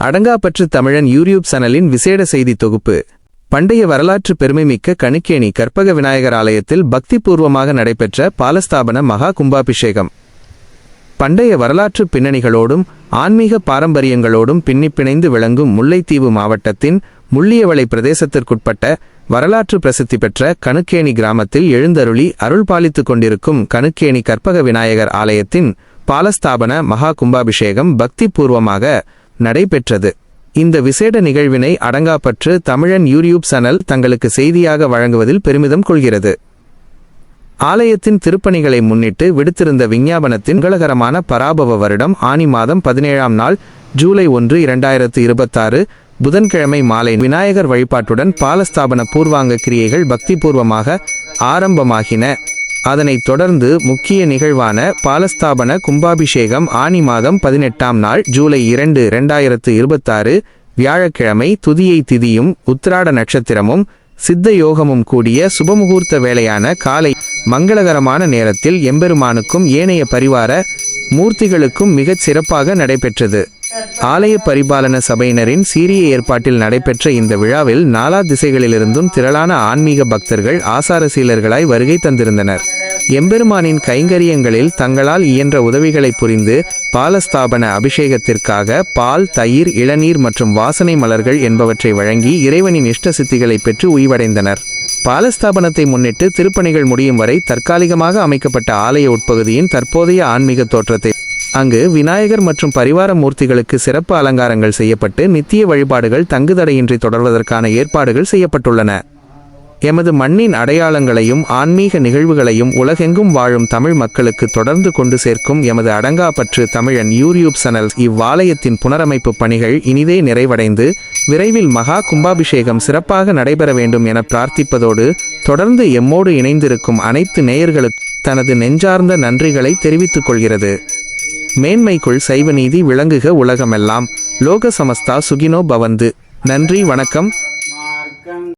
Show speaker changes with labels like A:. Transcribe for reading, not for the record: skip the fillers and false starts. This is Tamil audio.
A: அடங்காப்பற்று தமிழன் யூடியூப் சேனலின் விசேட செய்தி தொகுப்பு. பண்டைய வரலாற்று பெருமைமிக்க கணுக்கேணி கற்பக விநாயகர் ஆலயத்தில் பக்திபூர்வமாக நடைபெற்ற பாலஸ்தாபன மகா கும்பாபிஷேகம். பண்டைய வரலாற்று பின்னணிகளோடும் ஆன்மீக பாரம்பரியங்களோடும் பின்னிப்பிணைந்து விளங்கும் முல்லைத்தீவு மாவட்டத்தின் முள்ளியவளை பிரதேசத்திற்குட்பட்ட வரலாற்று பிரசித்தி பெற்ற கணுக்கேணி கிராமத்தில் எழுந்தருளி அருள் பாலித்துக் கொண்டிருக்கும் கணுக்கேணி கற்பக விநாயகர் ஆலயத்தின் பாலஸ்தாபன மகா கும்பாபிஷேகம் பக்திபூர்வமாக நடைபெற்றது. இந்த விசேட நிகழ்வினை அடங்காப்பற்று தமிழன் யூடியூப் சேனல் தங்களுக்கு செய்தியாக வழங்குவதில் பெருமிதம் கொள்கிறது. ஆலயத்தின் திருப்பணிகளை முன்னிட்டு விடுத்திருந்த விஞ்ஞாபனத்தின் மங்களகரமான பராபவ வருடம் ஆனி மாதம் 17ஆம் நாள் ஜூலை 1, 2026 புதன்கிழமை மாலை விநாயகர் வழிபாட்டுடன் பாலஸ்தாபன பூர்வாங்க கிரியைகள் பக்திபூர்வமாக ஆரம்பமாகின. அதனைத் தொடர்ந்து முக்கிய நிகழ்வான பாலஸ்தாபன கும்பாபிஷேகம் ஆனி மாதம் 18ஆம் நாள் ஜூலை 2, 2026 வியாழக்கிழமை துதியை திதியும் உத்திராட நட்சத்திரமும் சித்த யோகமும் கூடிய சுபமுகூர்த்த வேளையான காலை மங்களகரமான நேரத்தில் எம்பெருமானுக்கும் ஏனைய பரிவார மூர்த்திகளுக்கும் மிகச் சிறப்பாக நடைபெற்றது. ஆலய பரிபாலன சபையினரின் சீரிய ஏற்பாட்டில் நடைபெற்ற இந்த விழாவில் நாலா திசைகளிலிருந்தும் திரளான ஆன்மீக பக்தர்கள் ஆசாரசீலர்களாய் வருகை தந்திருந்தனர். எம்பெருமானின் கைங்கரியங்களில் தங்களால் இயன்ற உதவிகளை புரிந்து பாலஸ்தாபன அபிஷேகத்திற்காக பால், தயிர், இளநீர் மற்றும் வாசனை மலர்கள் என்பவற்றை வழங்கி இறைவனின் இஷ்ட சித்திகளை பெற்று உய்வடைந்தனர். பாலஸ்தாபனத்தை முன்னிட்டு திருப்பணிகள் முடியும் வரை தற்காலிகமாக அமைக்கப்பட்ட ஆலய உட்பகுதியின் தற்போதைய ஆன்மீக தோற்றத்தை அங்கு விநாயகர் மற்றும் பரிவார மூர்த்திகளுக்கு சிறப்பு அலங்காரங்கள் செய்யப்பட்டு நித்திய வழிபாடுகள் தங்குதடையின்றி தொடர்வதற்கான ஏற்பாடுகள் செய்யப்பட்டுள்ளன. எமது மண்ணின் அடையாளங்களையும் ஆன்மீக நிகழ்வுகளையும் உலகெங்கும் வாழும் தமிழ் மக்களுக்கு தொடர்ந்து கொண்டு சேர்க்கும் எமது அடங்காப்பற்று தமிழன் யூடியூப் சேனல் இவ்வாலயத்தின் புனரமைப்பு பணிகள் இனிதே நிறைவடைந்து விரைவில் மகா கும்பாபிஷேகம் சிறப்பாக நடைபெற வேண்டும் என பிரார்த்திப்பதோடு தொடர்ந்து எம்மோடு இணைந்திருக்கும் அனைத்து நேயர்களுக்கு தனது நெஞ்சார்ந்த நன்றிகளை தெரிவித்துக் கொள்கிறது. மேன்மைக்குள் சைவநீதி விளங்குக உலகமெல்லாம். லோக சமஸ்தா சுகினோ பவந்து. நன்றி, வணக்கம்.